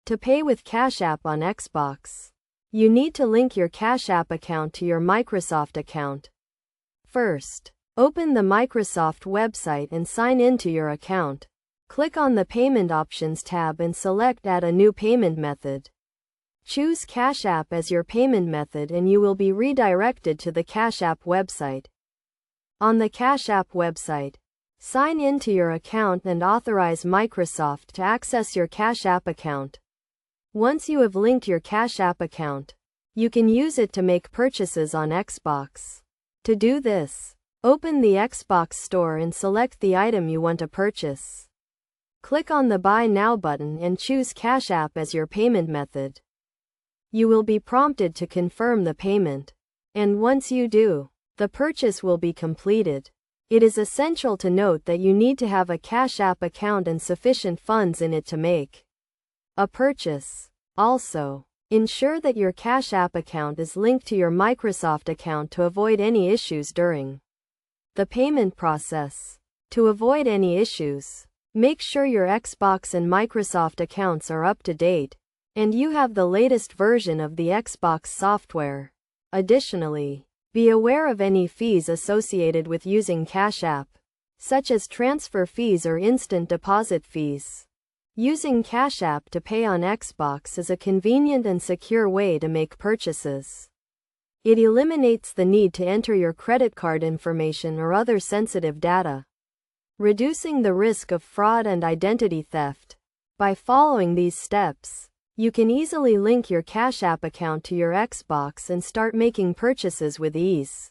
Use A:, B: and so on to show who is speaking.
A: To pay with Cash App on Xbox, you need to link your Cash App account to your Microsoft account. First, open the Microsoft website and sign in to your account. Click on the Payment Options tab and select Add a new payment method. Choose Cash App as your payment method and you will be redirected to the Cash App website. On the Cash App website, sign in to your account and authorize Microsoft to access your Cash App account. Once you have linked your Cash App account, you can use it to make purchases on Xbox. To do this, open the Xbox Store and select the item you want to purchase. Click on the Buy Now button and choose Cash App as your payment method. You will be prompted to confirm the payment, and once you do, the purchase will be completed. It is essential to note that you need to have a Cash App account and sufficient funds in it to make a purchase. Also, ensure that your Cash App account is linked to your Microsoft account to avoid any issues during the payment process. To avoid any issues, make sure your Xbox and Microsoft accounts are up to date, and you have the latest version of the Xbox software. Additionally, be aware of any fees associated with using Cash App, such as transfer fees or instant deposit fees. Using Cash App to pay on Xbox is a convenient and secure way to make purchases. It eliminates the need to enter your credit card information or other sensitive data, reducing the risk of fraud and identity theft. By following these steps, you can easily link your Cash App account to your Xbox and start making purchases with ease.